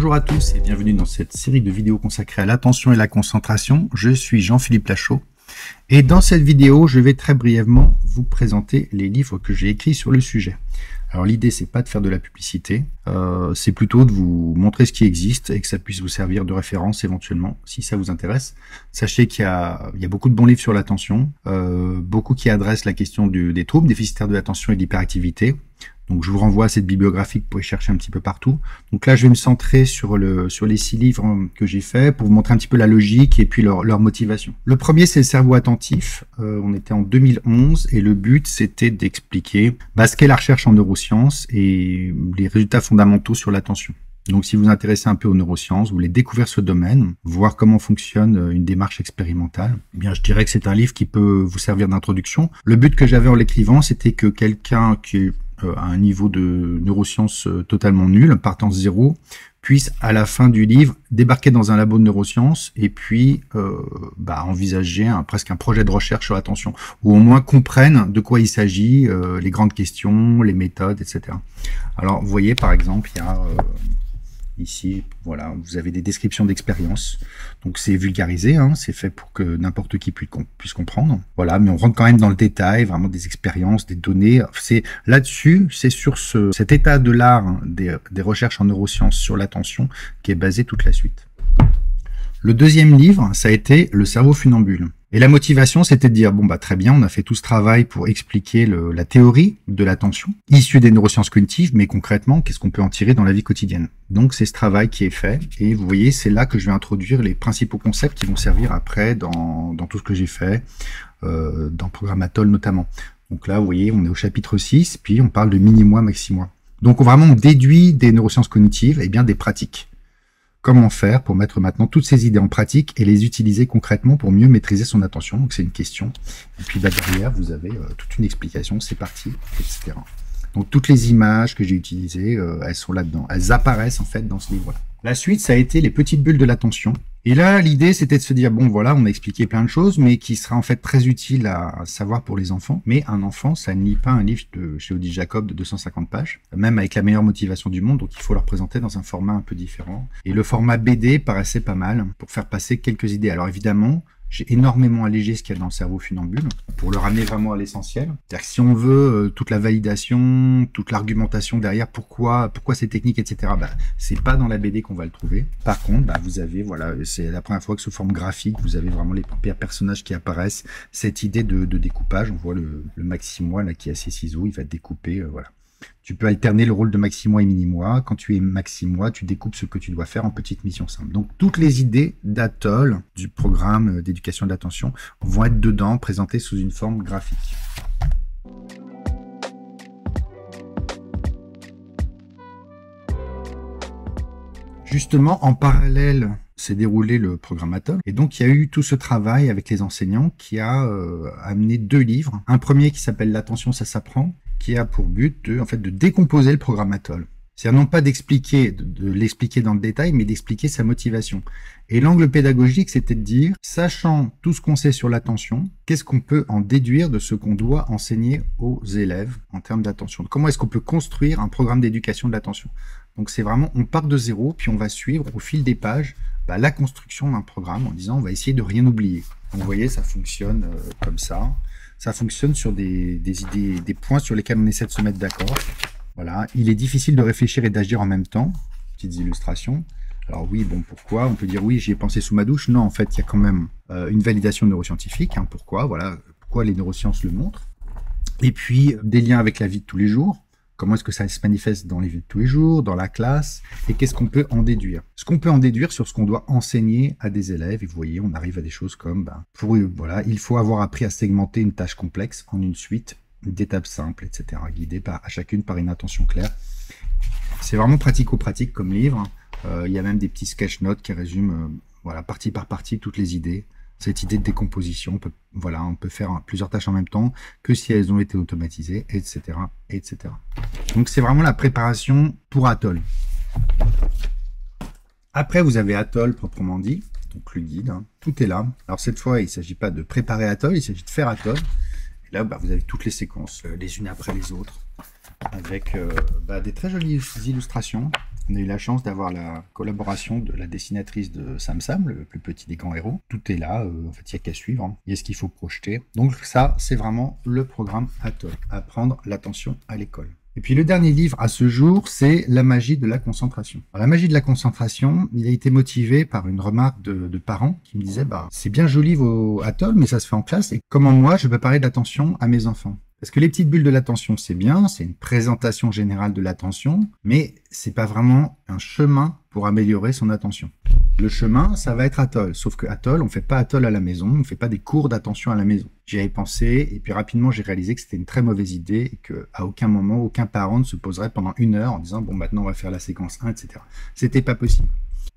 Bonjour à tous et bienvenue dans cette série de vidéos consacrée à l'attention et la concentration. Je suis Jean-Philippe Lachaud et dans cette vidéo, je vais très brièvement vous présenter les livres que j'ai écrits sur le sujet. Alors l'idée, c'est pas de faire de la publicité, c'est plutôt de vous montrer ce qui existe et que ça puisse vous servir de référence éventuellement, si ça vous intéresse. Sachez qu'il y a beaucoup de bons livres sur l'attention, beaucoup qui adressent la question des troubles déficitaires de l'attention et de l'hyperactivité. Donc je vous renvoie à cette bibliographie que vous pouvez chercher un petit peu partout. Donc là, je vais me centrer sur les 6 livres que j'ai faits pour vous montrer un petit peu la logique et puis leur motivation. Le premier, c'est le cerveau attentif. On était en 2011 et le but, c'était d'expliquer ce qu'est la recherche en neurosciences et les résultats fondamentaux sur l'attention. Donc si vous vous intéressez un peu aux neurosciences, vous voulez découvrir ce domaine, voir comment fonctionne une démarche expérimentale, eh bien je dirais que c'est un livre qui peut vous servir d'introduction. Le but que j'avais en l'écrivant, c'était que quelqu'un qui à un niveau de neurosciences totalement nul, partant de zéro, puisse à la fin du livre débarquer dans un labo de neurosciences et puis envisager presque un projet de recherche sur l'attention, ou au moins comprenne de quoi il s'agit, les grandes questions, les méthodes, etc. Alors vous voyez par exemple, il y a ici, voilà, vous avez des descriptions d'expériences. Donc c'est vulgarisé, c'est fait pour que n'importe qui puisse comprendre. Voilà, mais on rentre quand même dans le détail, vraiment des expériences, des données. C'est là-dessus, c'est sur cet état de l'art des recherches en neurosciences sur l'attention qui est basé toute la suite. Le deuxième livre, ça a été Le cerveau funambule. Et la motivation, c'était de dire, très bien, on a fait tout ce travail pour expliquer la théorie de l'attention, issue des neurosciences cognitives, mais concrètement, qu'est-ce qu'on peut en tirer dans la vie quotidienne? Donc, c'est ce travail qui est fait, et vous voyez, c'est là que je vais introduire les principaux concepts qui vont servir après dans tout ce que j'ai fait, dans Programmatol notamment. Donc là, vous voyez, on est au chapitre 6, puis on parle de mini-moi, maxi-moi. Donc, vraiment, on déduit des neurosciences cognitives, et bien des pratiques. Comment faire pour mettre maintenant toutes ces idées en pratique et les utiliser concrètement pour mieux maîtriser son attention? Donc c'est une question. Et puis derrière, vous avez toute une explication, c'est parti, etc. Donc toutes les images que j'ai utilisées, elles sont là-dedans. Elles apparaissent en fait dans ce livre-là. La suite, ça a été les petites bulles de l'attention. Et là, l'idée, c'était de se dire, voilà, on a expliqué plein de choses, mais qui sera en fait très utile à savoir pour les enfants. Mais un enfant, ça ne lit pas un livre de chez Odile Jacob de 250 pages, même avec la meilleure motivation du monde, donc il faut le représenter dans un format un peu différent. Et le format BD paraissait pas mal pour faire passer quelques idées. Alors évidemment, j'ai énormément allégé ce qu'il y a dans le cerveau funambule pour le ramener vraiment à l'essentiel. C'est-à-dire que si on veut toute la validation, toute l'argumentation derrière, pourquoi ces techniques, etc., c'est pas dans la BD qu'on va le trouver. Par contre, vous avez, voilà, c'est la première fois que sous forme graphique, vous avez vraiment les personnages qui apparaissent, cette idée de découpage. On voit le maxi-moi là qui a ses ciseaux, il va découper, voilà. Tu peux alterner le rôle de maxi-moi et mini-moi. Quand tu es maxi-moi, tu découpes ce que tu dois faire en petites missions simples. Donc, toutes les idées d'Atoll, du programme d'éducation de l'attention, vont être dedans, présentées sous une forme graphique. Justement, en parallèle, s'est déroulé le Programmatol. Et donc, il y a eu tout ce travail avec les enseignants qui a amené 2 livres. Un premier qui s'appelle L'attention, ça s'apprend, qui a pour but de décomposer le Programmatol. C'est-à-dire non pas d'expliquer, de l'expliquer dans le détail, mais d'expliquer sa motivation. Et l'angle pédagogique, c'était de dire, sachant tout ce qu'on sait sur l'attention, qu'est-ce qu'on peut en déduire de ce qu'on doit enseigner aux élèves en termes d'attention? Comment est-ce qu'on peut construire un programme d'éducation de l'attention? Donc c'est vraiment, on part de zéro, puis on va suivre au fil des pages la construction d'un programme en disant, on va essayer de rien oublier. Donc vous voyez, ça fonctionne comme ça. Ça fonctionne sur des idées, des points sur lesquels on essaie de se mettre d'accord. Voilà, il est difficile de réfléchir et d'agir en même temps. Petites illustrations. Alors oui, pourquoi? On peut dire oui, j'y ai pensé sous ma douche. Non, en fait, il y a quand même une validation neuroscientifique. Pourquoi? Voilà, pourquoi les neurosciences le montrent. Et puis, des liens avec la vie de tous les jours. Comment est-ce que ça se manifeste dans les vies de tous les jours, dans la classe, et qu'est-ce qu'on peut en déduire? Ce qu'on peut en déduire sur ce qu'on doit enseigner à des élèves, et vous voyez, on arrive à des choses comme, il faut avoir appris à segmenter une tâche complexe en une suite d'étapes simples, etc., guidées à chacune par une intention claire. C'est vraiment pratico-pratique comme livre. Il y a même des petits sketch notes qui résument, partie par partie, toutes les idées. Cette idée de décomposition, on peut faire plusieurs tâches en même temps que si elles ont été automatisées, etc., etc. Donc c'est vraiment la préparation pour Atoll. Après, vous avez Atoll proprement dit, donc le guide, tout est là. Alors cette fois, il ne s'agit pas de préparer Atoll, il s'agit de faire Atoll. Et là, vous avez toutes les séquences, les unes après les autres, avec des très jolies illustrations. On a eu la chance d'avoir la collaboration de la dessinatrice de Sam Sam, le plus petit des grands héros. Tout est là, en fait, il n'y a qu'à suivre. Hein. Il y a ce qu'il faut projeter. Donc ça, c'est vraiment le programme Atoll, apprendre l'attention à l'école. Et puis le dernier livre à ce jour, c'est La magie de la concentration. Alors, la magie de la concentration, il a été motivé par une remarque de parents qui me disaient c'est bien joli vos Atoll, mais ça se fait en classe. Et comment moi, je peux parler d'attention à mes enfants? Parce que les petites bulles de l'attention, c'est bien, c'est une présentation générale de l'attention, mais c'est pas vraiment un chemin pour améliorer son attention. Le chemin, ça va être Atoll. Sauf que Atoll, on fait pas Atoll à la maison, on fait pas des cours d'attention à la maison. J'y avais pensé, et puis rapidement, j'ai réalisé que c'était une très mauvaise idée, et qu'à aucun moment, aucun parent ne se poserait pendant 1 heure en disant, bon, maintenant, on va faire la séquence 1, etc. C'était pas possible.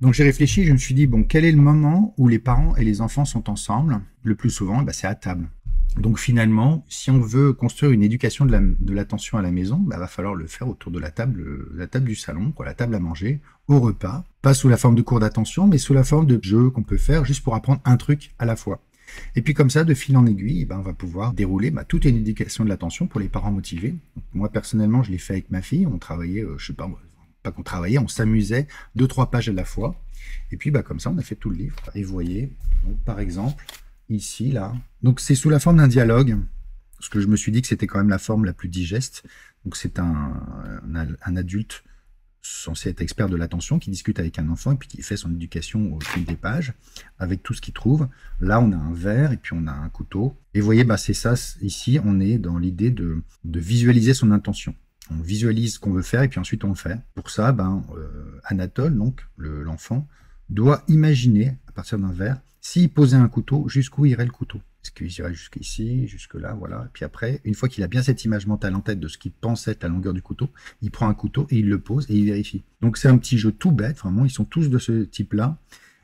Donc j'ai réfléchi, je me suis dit, bon, quel est le moment où les parents et les enfants sont ensemble? Le plus souvent, c'est à table. Donc finalement, si on veut construire une éducation de l'attention à la maison, va falloir le faire autour de la table du salon, la table à manger, au repas, pas sous la forme de cours d'attention, mais sous la forme de jeux qu'on peut faire juste pour apprendre un truc à la fois. Et puis comme ça, de fil en aiguille, on va pouvoir dérouler toute une éducation de l'attention pour les parents motivés. Donc, moi personnellement, je l'ai fait avec ma fille, on travaillait, pas qu'on travaillait, on s'amusait 2-3 pages à la fois. Et puis comme ça, on a fait tout le livre. Et vous voyez, donc, par exemple, ici, là. Donc, c'est sous la forme d'un dialogue, parce que je me suis dit que c'était quand même la forme la plus digeste. Donc, c'est un adulte censé être expert de l'attention qui discute avec un enfant et puis qui fait son éducation au fil des pages, avec tout ce qu'il trouve. Là, on a un verre et puis on a un couteau. Et vous voyez, c'est ça, ici, on est dans l'idée de visualiser son intention. On visualise ce qu'on veut faire et puis ensuite on le fait. Pour ça, Anatole, donc l'enfant, doit imaginer, à partir d'un verre, s'il posait un couteau, jusqu'où irait le couteau. Est-ce qu'il irait jusqu'ici, jusque-là, voilà. Et puis après, une fois qu'il a bien cette image mentale en tête de ce qu'il pensait être la longueur du couteau, il prend un couteau et il le pose et il vérifie. Donc c'est un petit jeu tout bête, vraiment, ils sont tous de ce type-là.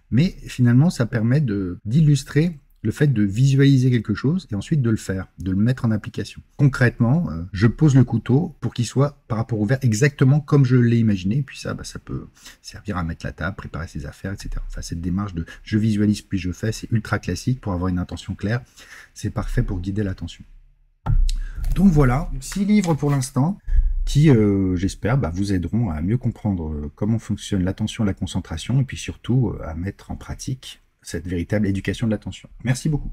Mais finalement, ça permet d'illustrer le fait de visualiser quelque chose et ensuite de le faire, de le mettre en application. Concrètement, je pose le couteau pour qu'il soit par rapport au verre exactement comme je l'ai imaginé. Et puis ça peut servir à mettre la table, préparer ses affaires, etc. Enfin, cette démarche de je visualise puis je fais, c'est ultra classique pour avoir une intention claire. C'est parfait pour guider l'attention. Donc voilà, 6 livres pour l'instant qui, j'espère, vous aideront à mieux comprendre comment fonctionne l'attention, la concentration et puis surtout à mettre en pratique cette véritable éducation de l'attention. Merci beaucoup.